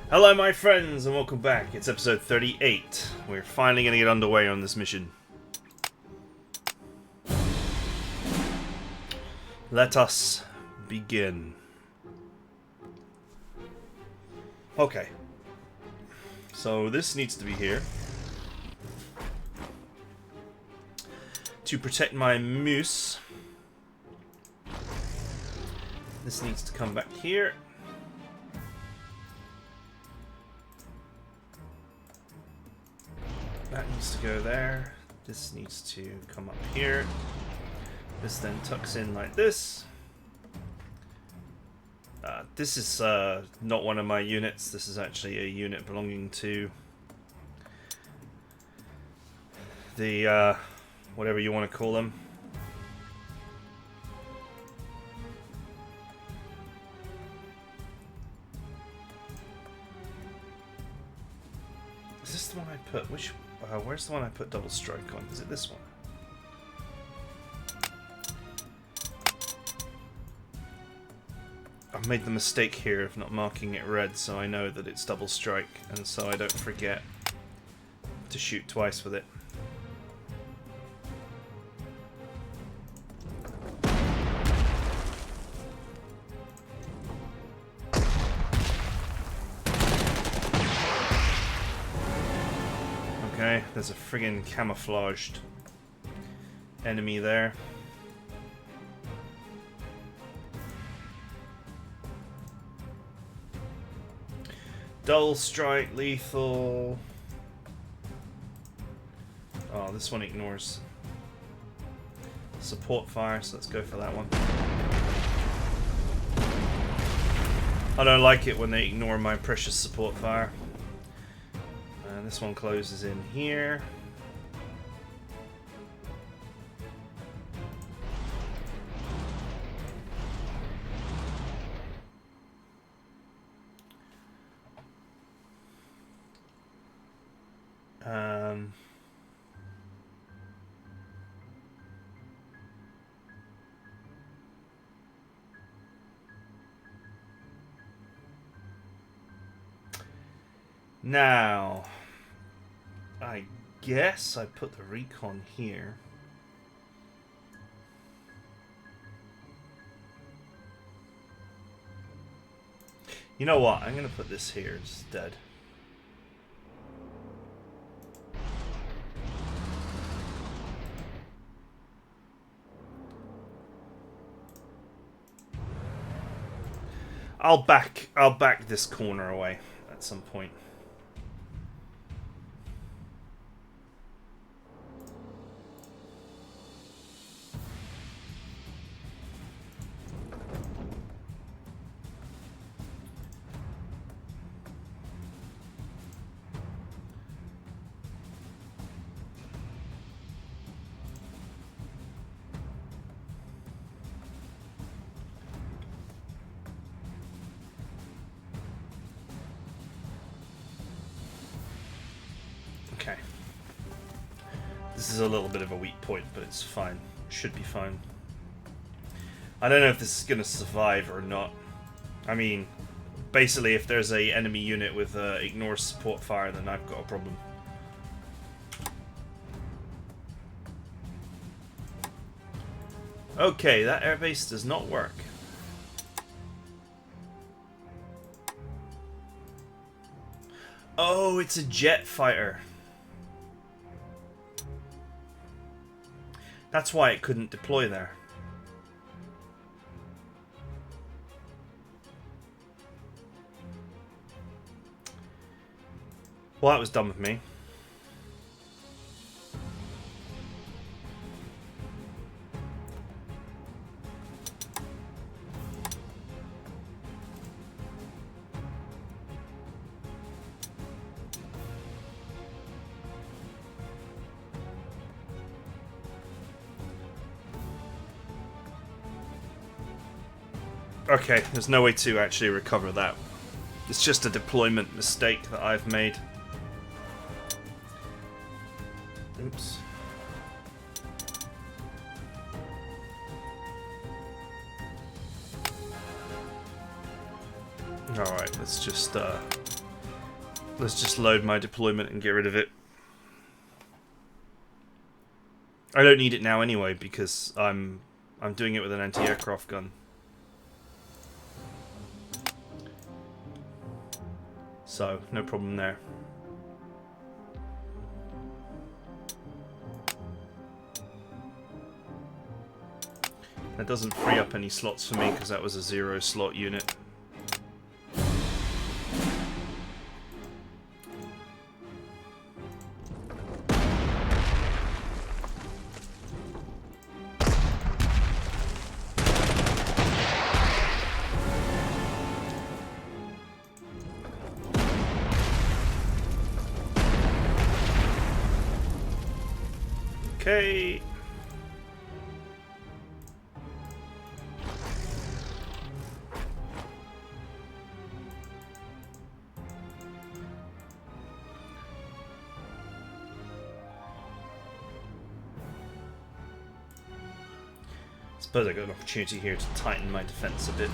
Hello my friends and welcome back. It's episode 38. We're finally going to get underway on this mission. Let us begin. Okay. So this needs to be here. To protect my moose. This needs to come back here. That needs to go there. This needs to come up here. This then tucks in like this. This is not one of my units. This is actually a unit belonging to the whatever you want to call them. Is this the one I put? Where's the one I put double strike on? Is it this one? I've made the mistake here of not marking it red, so I know that it's double strike, and so I don't forget to shoot twice with it. Okay, there's a friggin' camouflaged enemy there. Dull strike, lethal. Oh, this one ignores support fire, so let's go for that one. I don't like it when they ignore my precious support fire. And this one closes in here. Now, I guess I put the recon here. You know what? I'm going to put this here instead. I'll back this corner away at some point. Okay. This is a little bit of a weak point, but it's fine. Should be fine. I don't know if this is going to survive or not. I mean, basically, if there's a enemy unit with ignore support fire, then I've got a problem. Okay, that airbase does not work. Oh, it's a jet fighter. That's why it couldn't deploy there. Well, that was dumb of me. Okay, there's no way to actually recover that. It's just a deployment mistake that I've made. Oops. Alright, let's just Let's just load my deployment and get rid of it. I don't need it now anyway because I'm doing it with an anti-aircraft gun. So, no problem there. That doesn't free up any slots for me because that was a 0 slot unit. Okay. Suppose I got an opportunity here to tighten my defense a bit.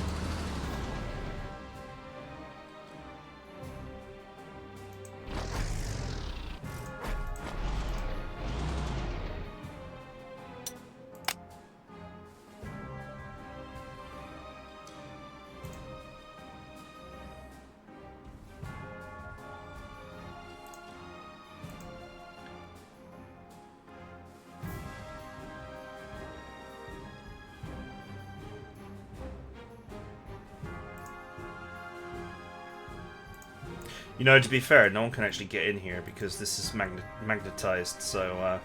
You know, to be fair, no one can actually get in here because this is magnetized, so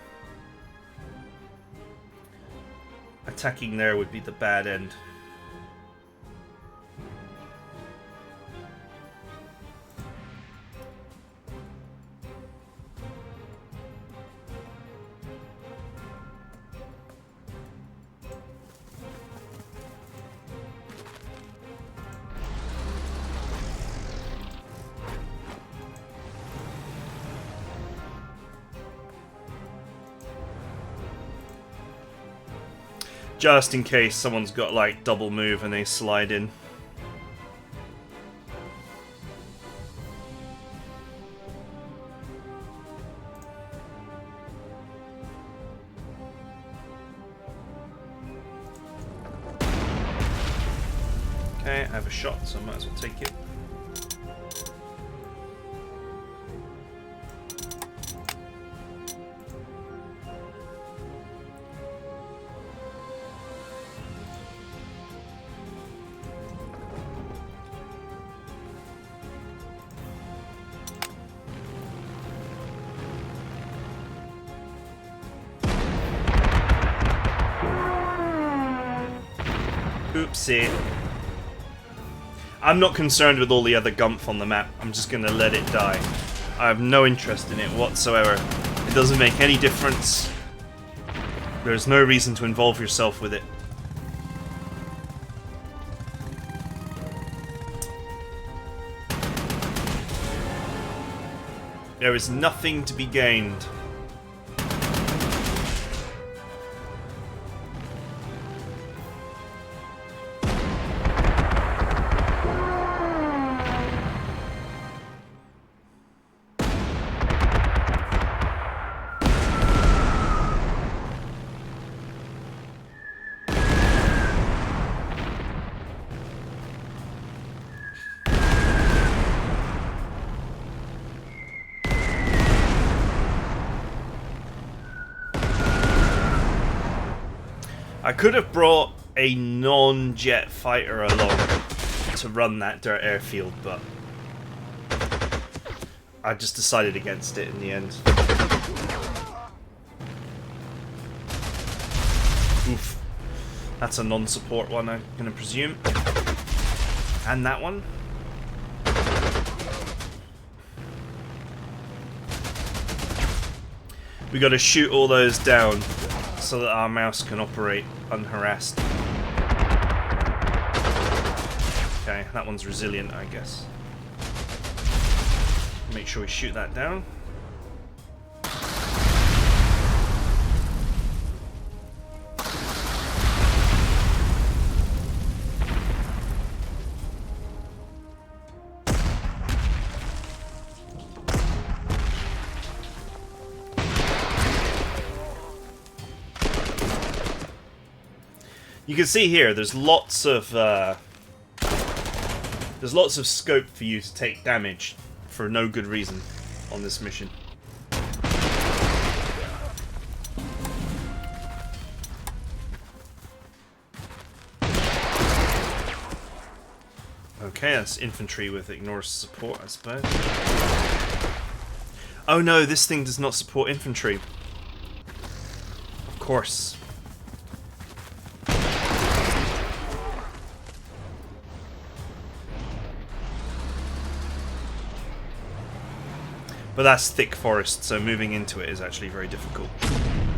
attacking there would be the bad end. Just in case someone's got like double move and they slide in. Okay, I have a shot, so I might as well take it. Oopsie. I'm not concerned with all the other gumph on the map. I'm just going to let it die. I have no interest in it whatsoever. It doesn't make any difference. There's no reason to involve yourself with it. There is nothing to be gained. I could have brought a non-jet fighter along to run that dirt airfield, but I just decided against it in the end. Oof. That's a non-support one, I'm going to presume. And that one. We got to shoot all those down so that our mouse can operate unharassed. Okay, that one's resilient, I guess. Make sure we shoot that down. You can see here, there's lots of scope for you to take damage for no good reason on this mission. Okay, that's infantry with ignores support, I suppose. Oh no, this thing does not support infantry. Of course. But that's thick forest, so moving into it is actually very difficult.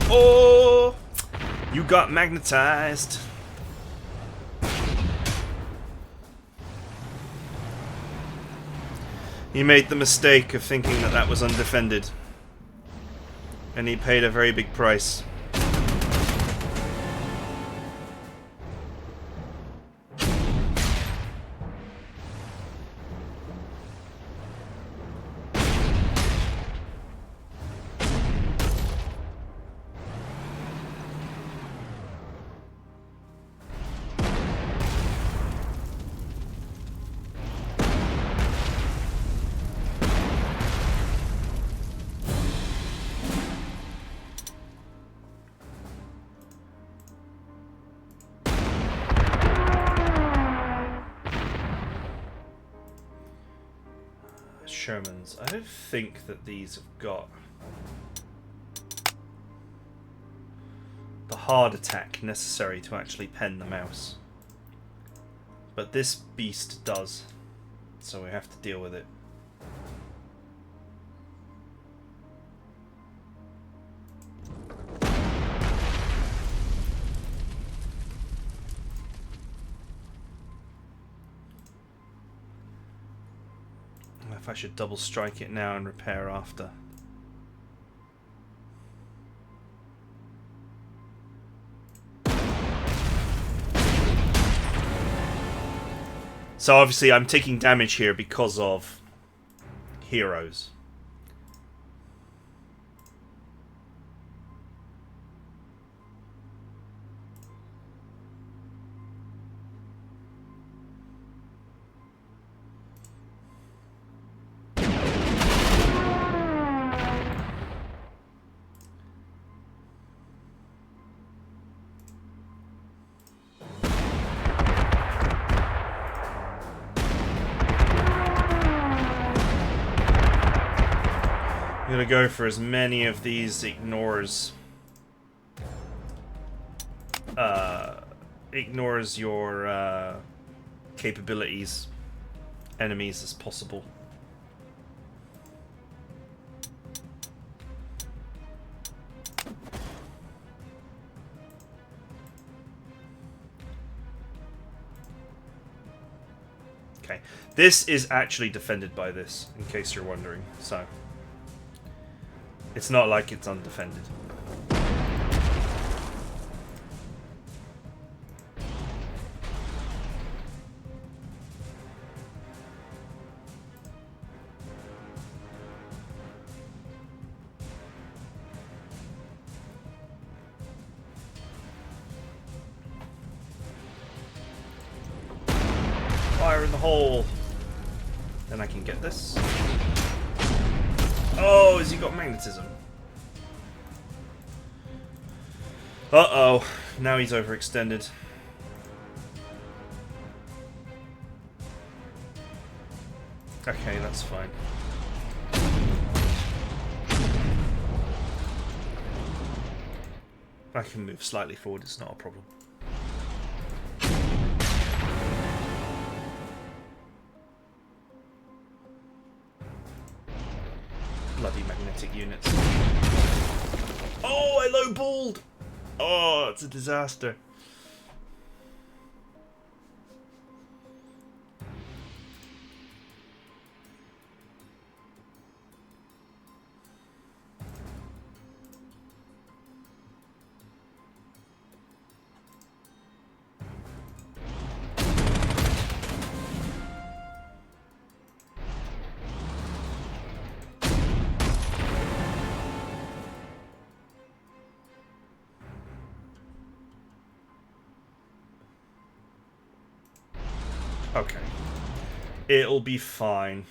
Oh! You got magnetized! He made the mistake of thinking that that was undefended. And he paid a very big price. Shermans. I don't think that these have got the hard attack necessary to actually pen the mouse. But this beast does, so we have to deal with it. If I should double strike it now and repair after. So obviously I'm taking damage here because of heroes. I'm gonna go for as many of these ignores your capabilities enemies as possible. Okay, this is actually defended by this, in case you're wondering, so it's not like it's undefended. Fire in the hole. Then I can get this. Oh, has he got magnetism? Uh-oh. Now he's overextended. Okay, that's fine. I can move slightly forward, it's not a problem. Bloody magnetic units. Oh, I lowballed! Oh, it's a disaster. Okay. It'll be fine.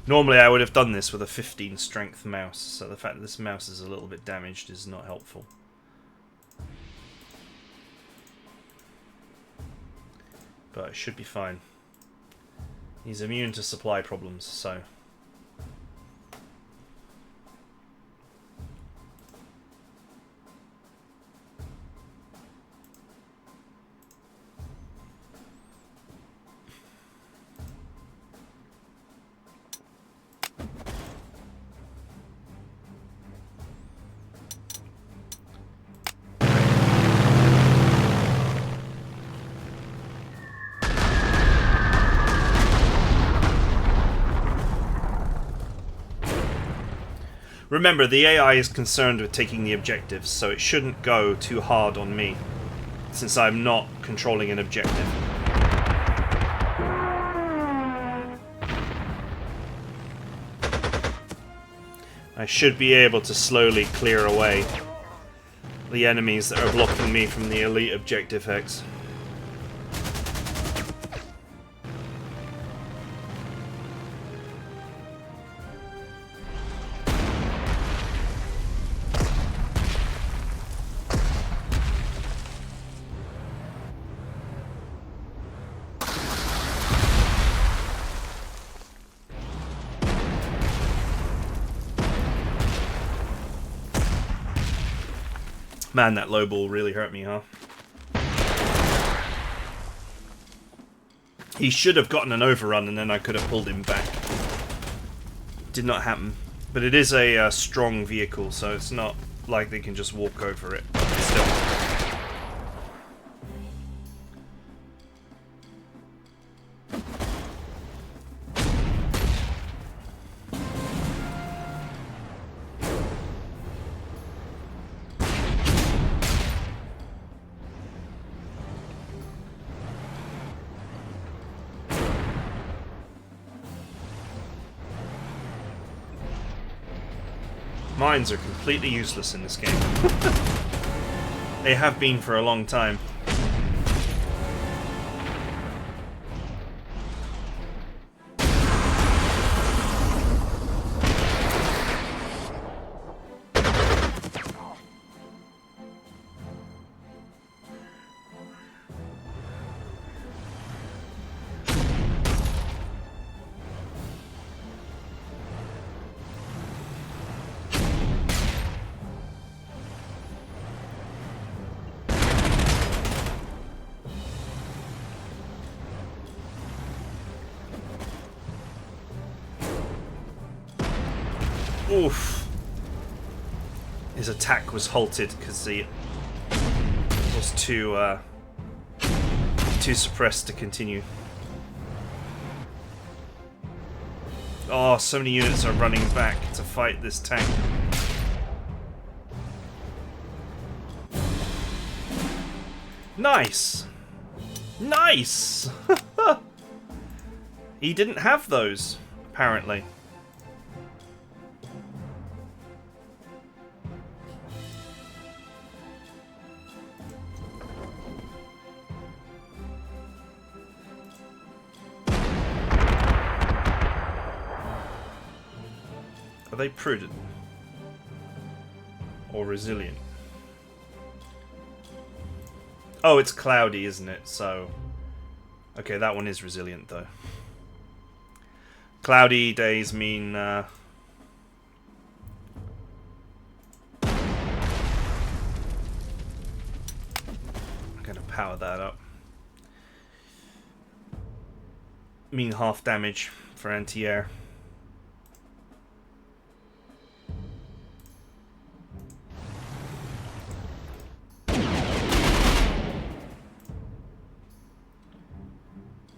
Normally I would have done this with a 15 strength mouse, so the fact that this mouse is a little bit damaged is not helpful. But it should be fine. He's immune to supply problems, so... Remember, the AI is concerned with taking the objectives, so it shouldn't go too hard on me, since I'm not controlling an objective. I should be able to slowly clear away the enemies that are blocking me from the elite objective X. Man, that low ball really hurt me, huh? He should have gotten an overrun and then I could have pulled him back. Did not happen. But it is a strong vehicle, so it's not like they can just walk over it. Still. Mines are completely useless in this game. They have been for a long time. Oof. His attack was halted because he was too suppressed to continue. Oh, so many units are running back to fight this tank. Nice! Nice! He didn't have those, apparently. Are they prudent? Or resilient? Oh, it's cloudy, isn't it? So... okay, that one is resilient, though. Cloudy days mean... I'm gonna power that up. Mean half damage for anti-air.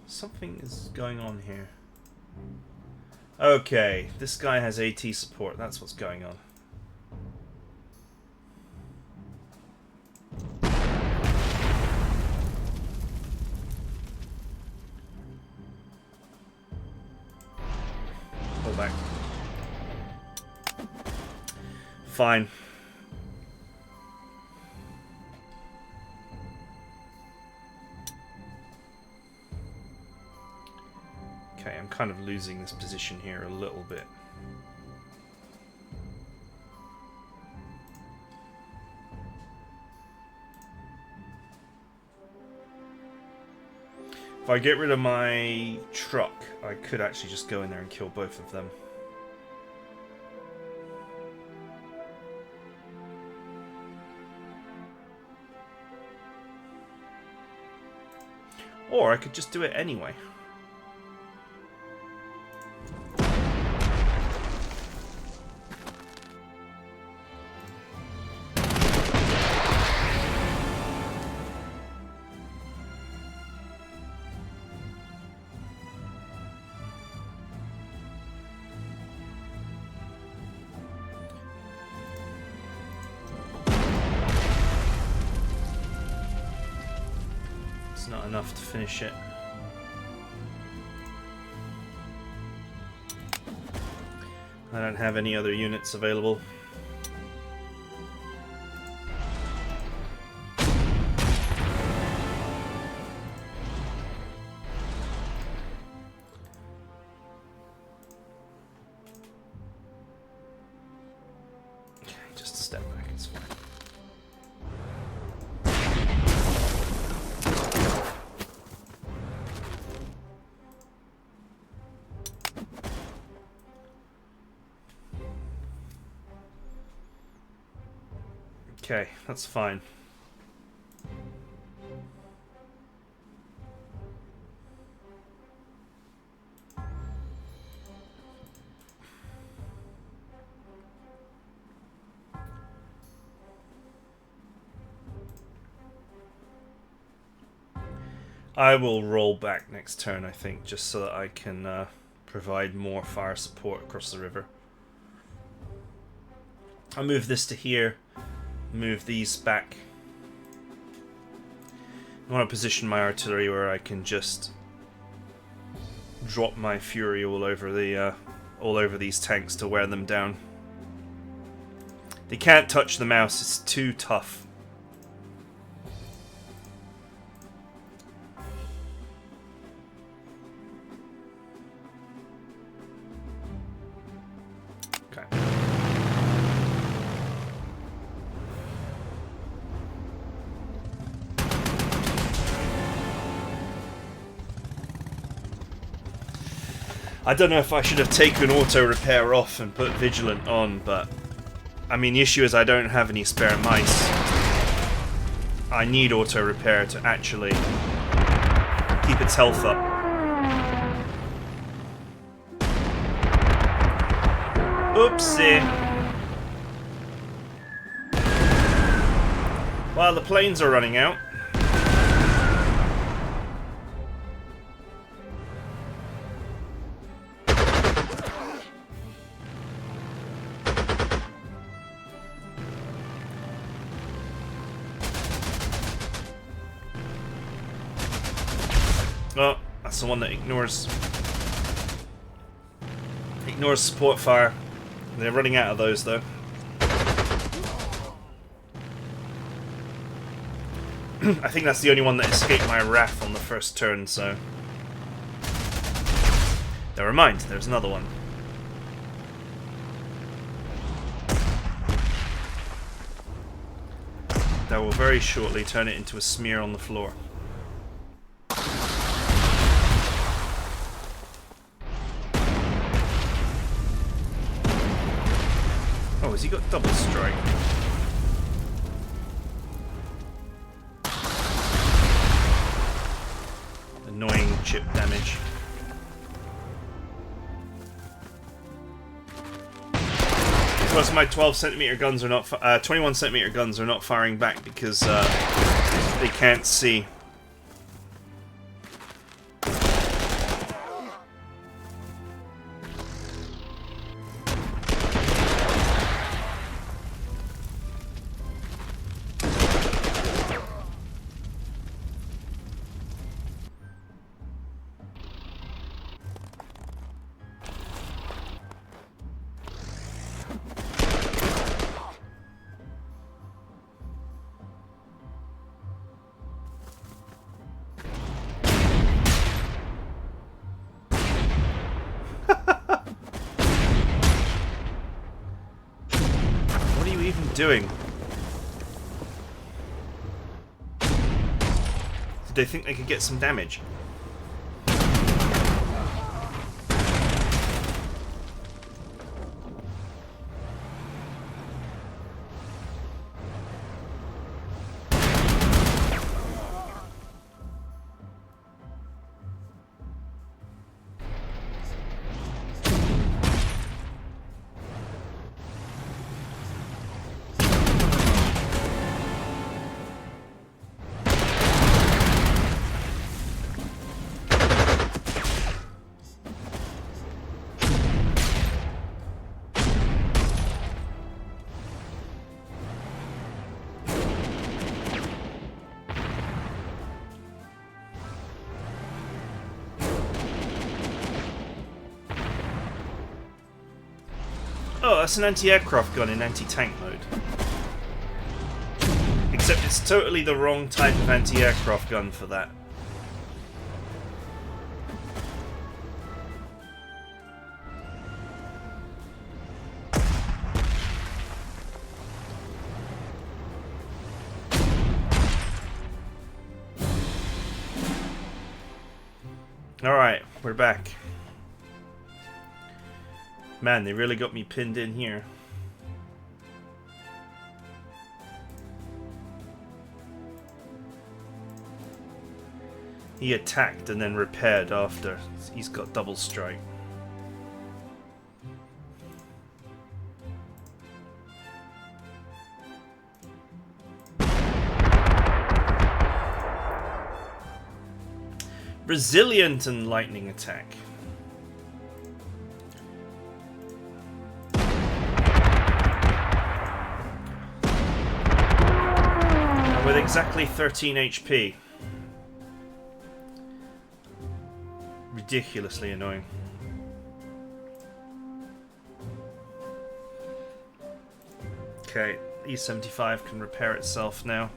Something is going on here. Okay, this guy has AT support. That's what's going on. Pull back. fine. Okay, I'm kind of losing this position here a little bit. If I get rid of my truck, I could actually just go in there and kill both of them. Or I could just do it anyway. Not enough to finish it. I don't have any other units available. Okay, just step back, it's fine. Okay, that's fine. I will roll back next turn, I think, just so that I can provide more fire support across the river. I'll move this to here. Move these back. I want to position my artillery where I can just drop my fury all over these tanks to wear them down. They can't touch the mouse; it's too tough. Okay. I don't know if I should have taken auto repair off and put vigilant on, but I mean the issue is I don't have any spare mice. I need auto repair to actually keep its health up. Oopsie. Well, the planes are running out. Oh, that's the one that ignores support fire. They're running out of those though. I think that's the only one that escaped my wrath on the first turn, so never mind, there's another one. That will very shortly turn it into a smear on the floor. Oh, has he got double strike? Annoying chip damage. Plus, my 12cm guns are not, 21cm guns are not firing back because they can't see. doing? Did they think they could get some damage? Oh, that's an anti-aircraft gun in anti-tank mode. Except it's totally the wrong type of anti-aircraft gun for that. Alright, we're back. Man, they really got me pinned in here. He attacked and then repaired after. He's got double strike. Resilient and lightning attack. With exactly 13 HP. Ridiculously annoying. Okay, E75 can repair itself now.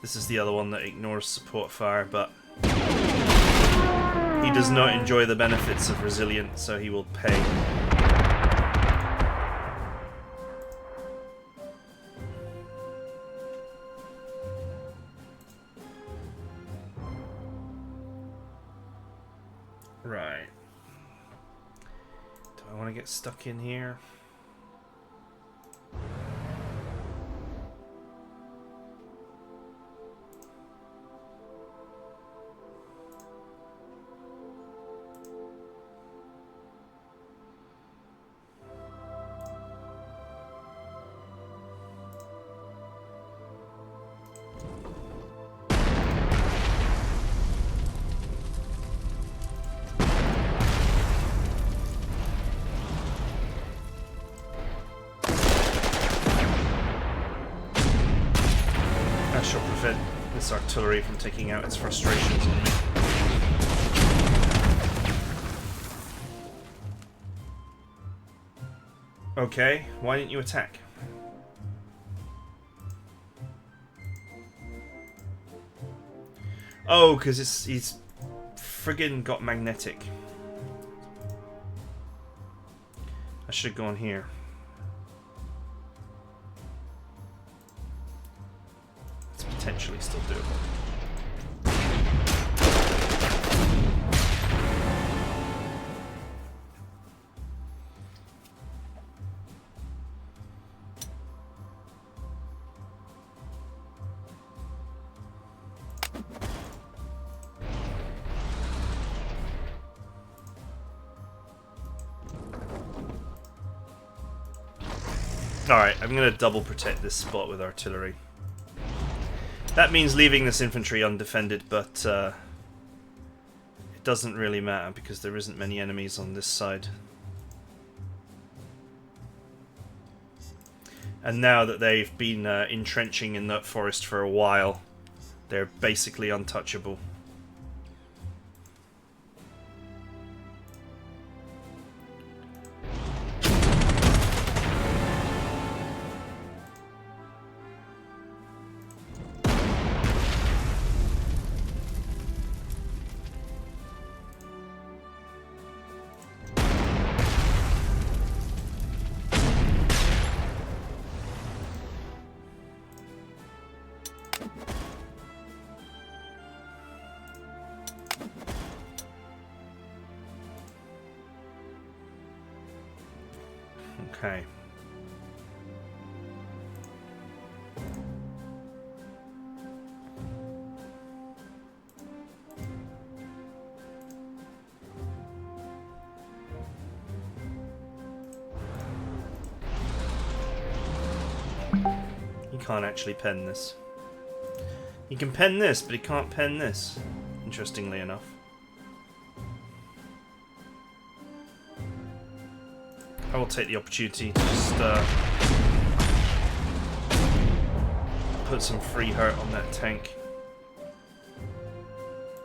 This is the other one that ignores support fire, but he does not enjoy the benefits of resilience, so he will pay. Right. Do I want to get stuck in here? That shall prevent this artillery from taking out its frustrations on me. Okay, why didn't you attack? Oh, because he's friggin' got magnetic. I should have gone here. It's potentially still doable. Alright, I'm going to double protect this spot with artillery. That means leaving this infantry undefended, but it doesn't really matter because there isn't many enemies on this side. And now that they've been entrenching in that forest for a while, they're basically untouchable. Okay. He can't actually pen this. He can pen this, but he can't pen this, interestingly enough. I will take the opportunity to just put some free hurt on that tank.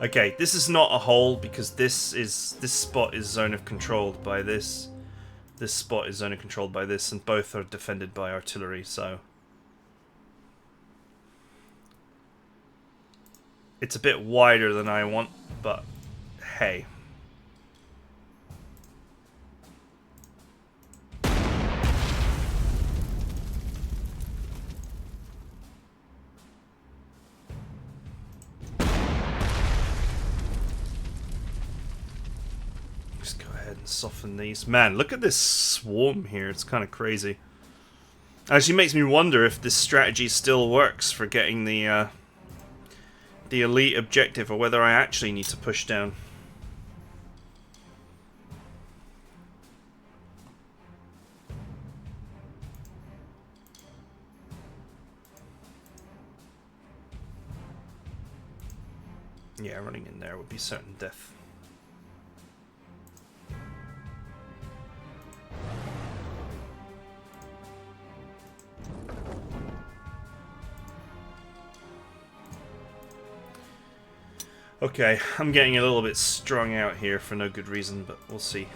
Okay, this is not a hole because this spot is zone of controlled by this. This spot is zone of controlled by this, and both are defended by artillery, so it's a bit wider than I want, but hey. Just go ahead and soften these. Man, look at this swarm here. It's kind of crazy. Actually makes me wonder if this strategy still works for getting the elite objective, or whether I actually need to push down. Yeah, running in there would be certain death. Okay, I'm getting a little bit strung out here for no good reason, but we'll see.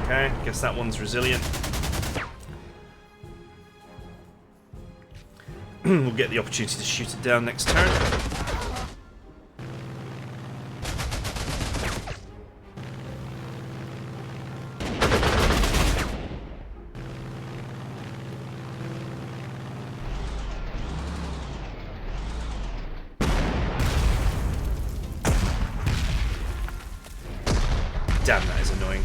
Okay, guess that one's resilient. We'll get the opportunity to shoot it down next turn. Damn, that is annoying.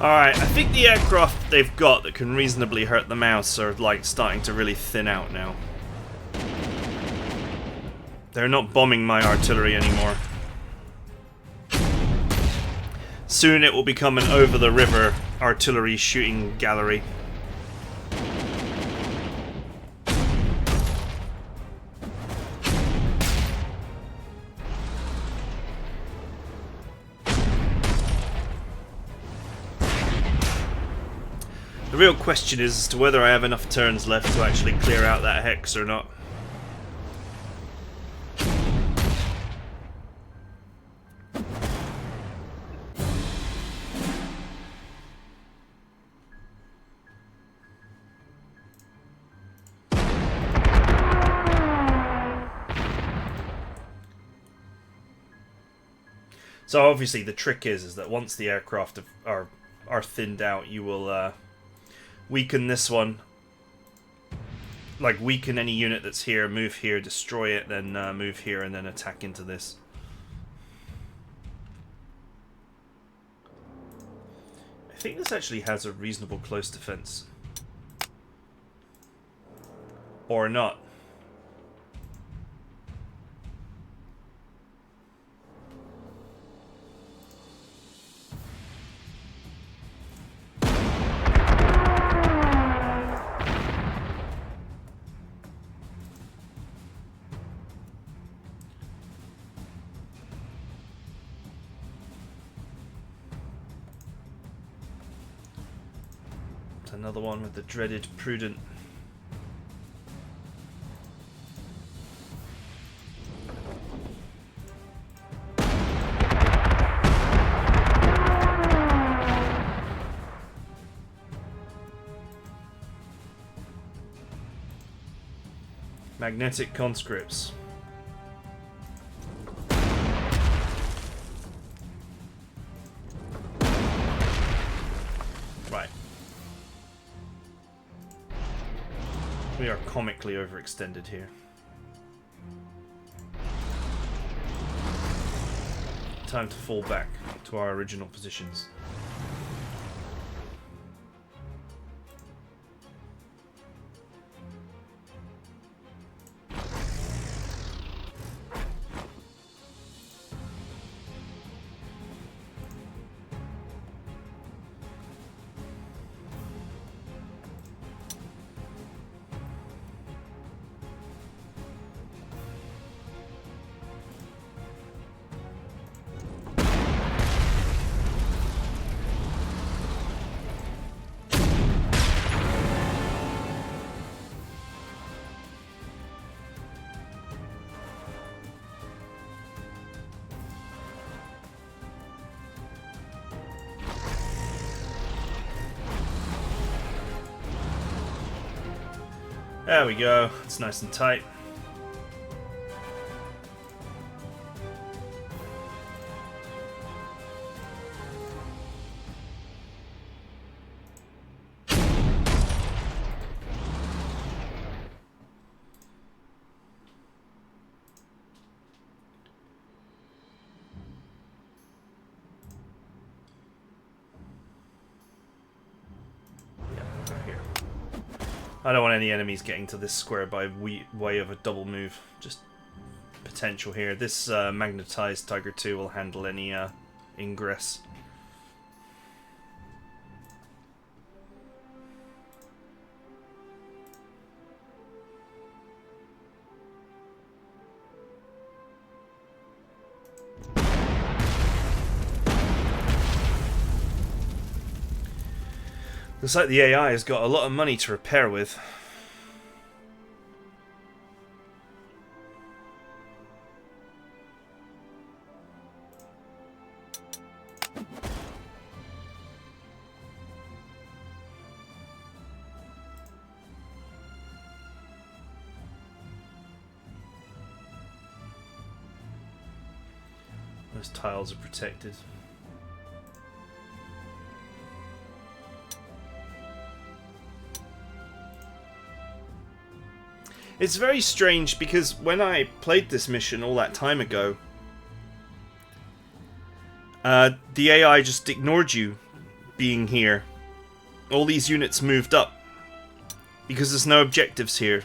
Alright, I think the aircraft they've got that can reasonably hurt the mouse are like starting to really thin out now. They're not bombing my artillery anymore. Soon it will become an over-the-river artillery shooting gallery. The real question is as to whether I have enough turns left to actually clear out that hex or not. So obviously the trick is that once the aircraft are thinned out, you will weaken this one. Like, weaken any unit that's here, move here, destroy it, then move here, and then attack into this. I think this actually has a reasonable close defense. Or not. Another one with the dreaded Prudent. Magnetic conscripts. Right. We are comically overextended here. Time to fall back to our original positions. There we go. It's nice and tight. I don't want any enemies getting to this square by way of a double move. Just potential here. This magnetized Tiger II will handle any ingress. Looks like the AI has got a lot of money to repair with. Those tiles are protected. It's very strange because when I played this mission all that time ago, the AI just ignored you being here. All these units moved up because there's no objectives here.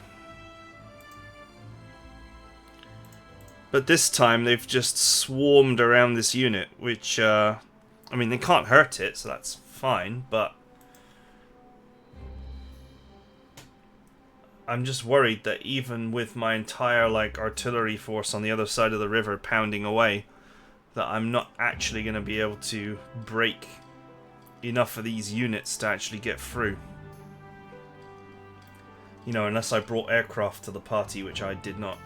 But this time they've just swarmed around this unit, which, I mean, they can't hurt it, so that's fine, but I'm just worried that even with my entire, like, artillery force on the other side of the river pounding away, that I'm not actually going to be able to break enough of these units to actually get through. You know, unless I brought aircraft to the party, which I did not.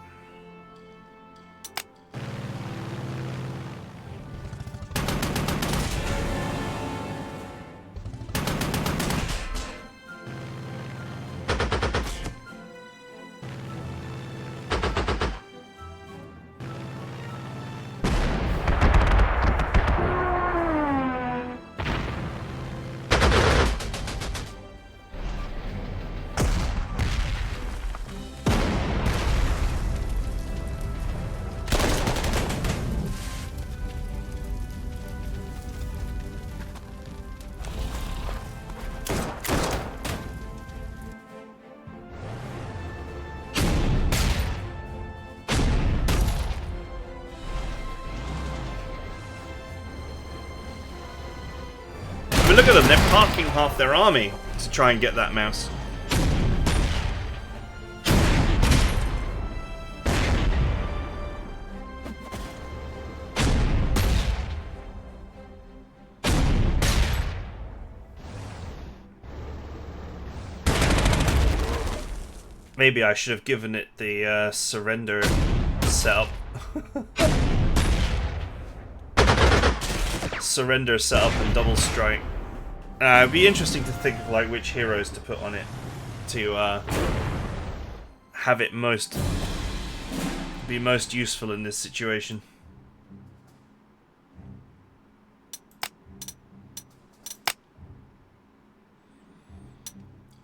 mean, look at them. They're parking half their army to try and get that mouse. Maybe I should have given it the surrender setup. Surrender setup and double strike. It'd be interesting to think of like which heroes to put on it to have it be most useful in this situation.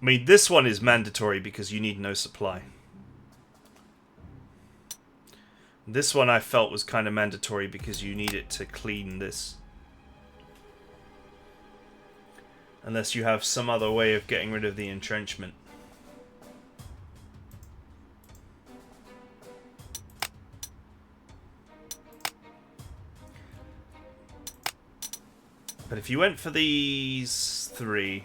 I mean, this one is mandatory because you need no supply. This one I felt was kind of mandatory because you need it to clean this. Unless you have some other way of getting rid of the entrenchment. But if you went for these three...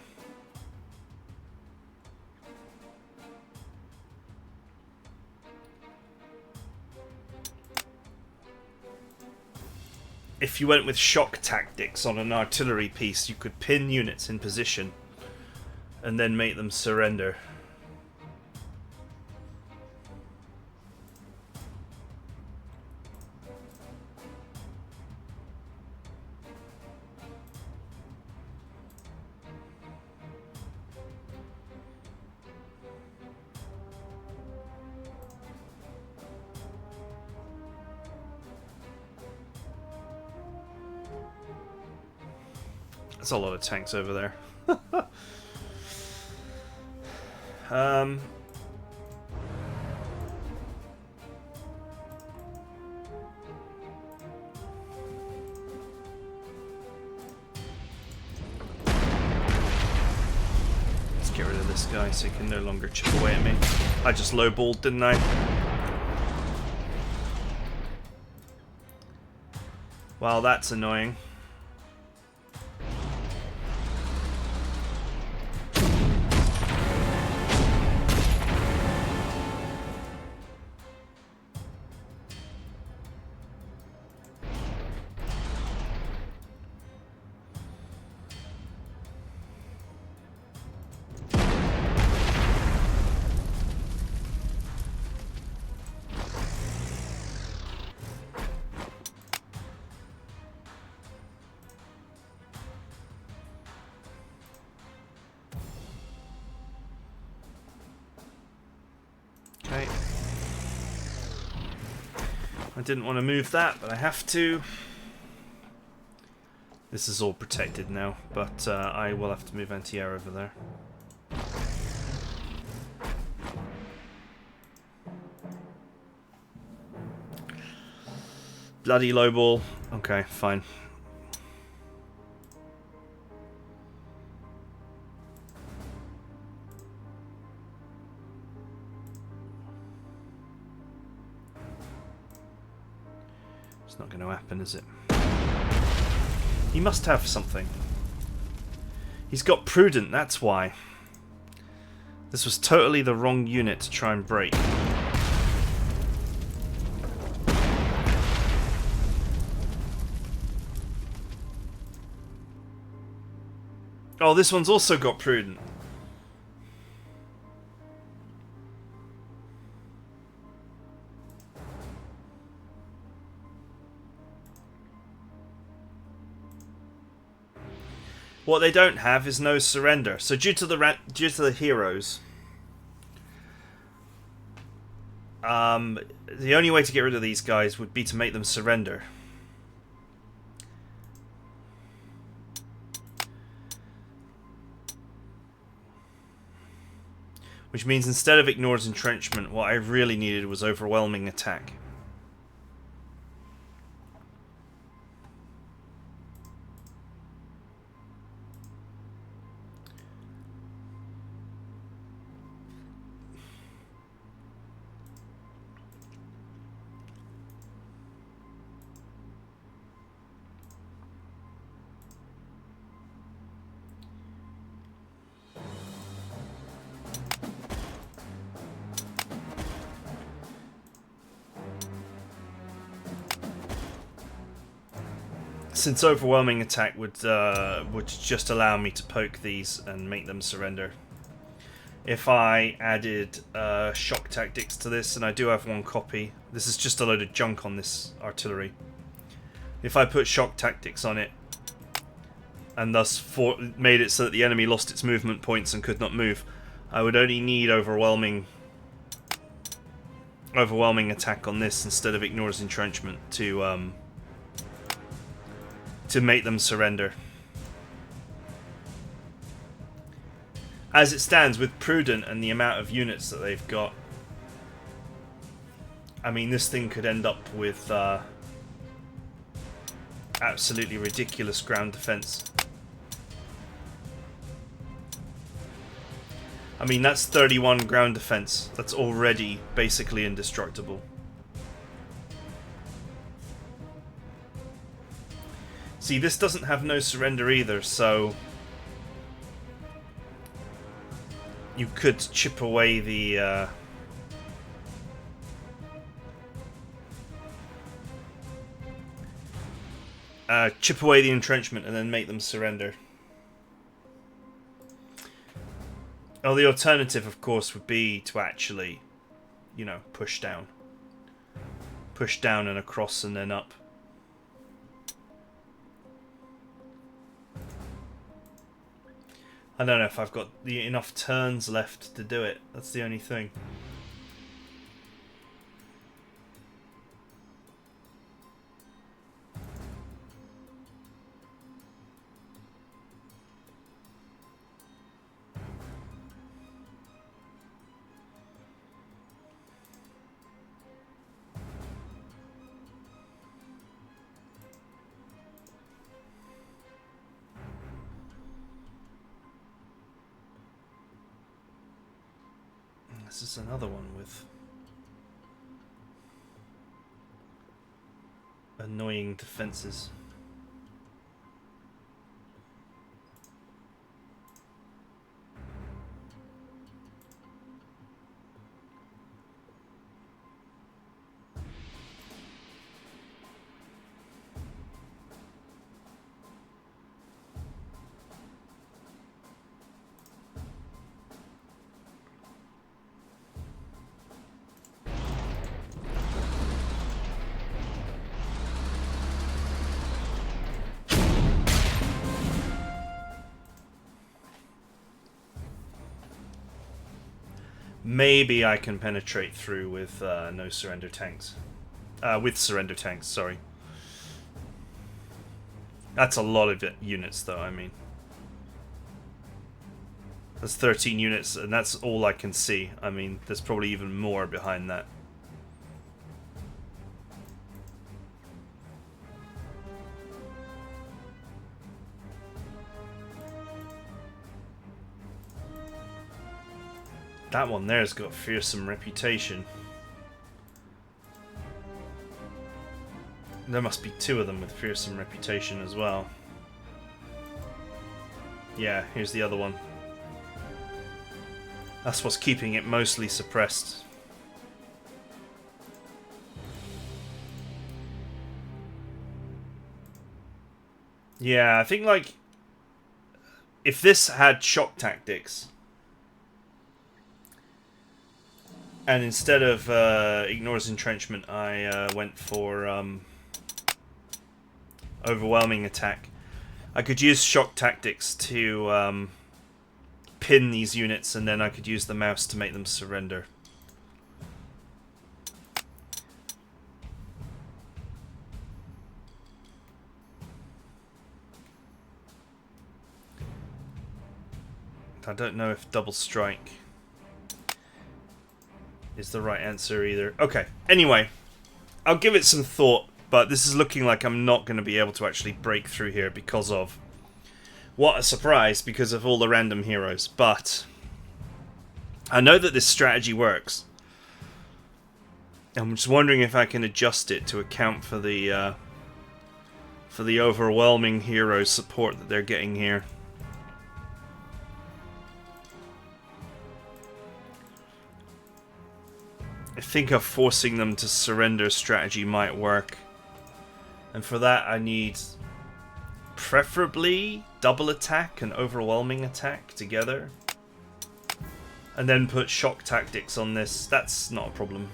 If you went with shock tactics on an artillery piece, you could pin units in position and then make them surrender. That's a lot of tanks over there. Let's get rid of this guy so he can no longer chip away at me. I just lowballed, didn't I? Wow, that's annoying. I didn't want to move that, but I have to. This is all protected now, but I will have to move anti-air over there. Bloody low ball. Okay, fine. It's not going to happen, is it? He must have something. He's got Prudent, that's why. This was totally the wrong unit to try and break. Oh, this one's also got Prudent. What they don't have is no surrender. So due to the heroes, the only way to get rid of these guys would be to make them surrender. Which means instead of ignores entrenchment, what I really needed was overwhelming attack. Since overwhelming attack would just allow me to poke these and make them surrender. If I added shock tactics to this, and I do have one copy, this is just a load of junk on this artillery. If I put shock tactics on it, and thus made it so that the enemy lost its movement points and could not move, I would only need overwhelming attack on this instead of ignores entrenchment to make them surrender. As it stands, with Prudent and the amount of units that they've got, I mean, this thing could end up with absolutely ridiculous ground defense. I mean, that's 31 ground defense. That's already basically indestructible. See, this doesn't have no surrender either, so you could chip away the entrenchment and then make them surrender. Oh, the alternative, of course, would be to actually, you know, push down. Push down and across and then up. I don't know if I've got enough turns left to do it. That's the only thing. This is another one with annoying defenses. Maybe I can penetrate through with no surrender tanks. With surrender tanks, sorry. That's a lot of units, though, I mean. That's 13 units, and that's all I can see. I mean, there's probably even more behind that. That one there's got fearsome reputation. There must be two of them with fearsome reputation as well. Yeah, here's the other one. That's what's keeping it mostly suppressed. Yeah, I think, like, if this had shock tactics, and instead of ignores entrenchment, I went for overwhelming attack, I could use shock tactics to pin these units, and then I could use the mouse to make them surrender. I don't know if double strike is the right answer either. Okay, anyway, I'll give it some thought, but this is looking like I'm not going to be able to actually break through here because of... What a surprise, because of all the random heroes. But I know that this strategy works. I'm just wondering if I can adjust it to account for the overwhelming hero support that they're getting here. I think a forcing them to surrender strategy might work. And for that I need Preferably double attack and overwhelming attack together. And then put shock tactics on this. That's not a problem.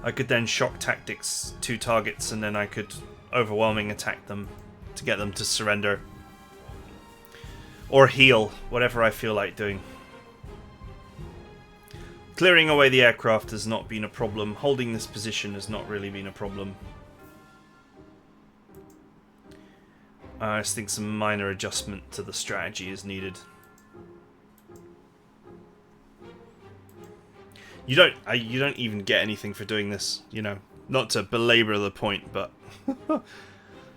I could then shock tactics 2 targets and then I could overwhelming attack them to get them to surrender. Or heal, whatever I feel like doing. Clearing away the aircraft has not been a problem. Holding this position has not really been a problem. I just think some minor adjustment to the strategy is needed. You don't even get anything for doing this, you know. Not to belabor the point, but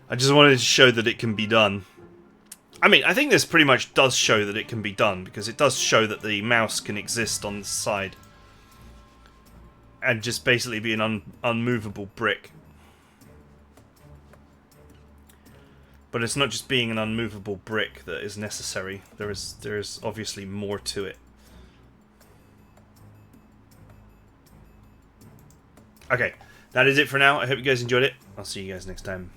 I just wanted to show that it can be done. I mean, I think this pretty much does show that it can be done, because it does show that the mouse can exist on the side. And just basically be an unmovable brick. But it's not just being an unmovable brick that is necessary. There is obviously more to it. Okay, that is it for now. I hope you guys enjoyed it. I'll see you guys next time.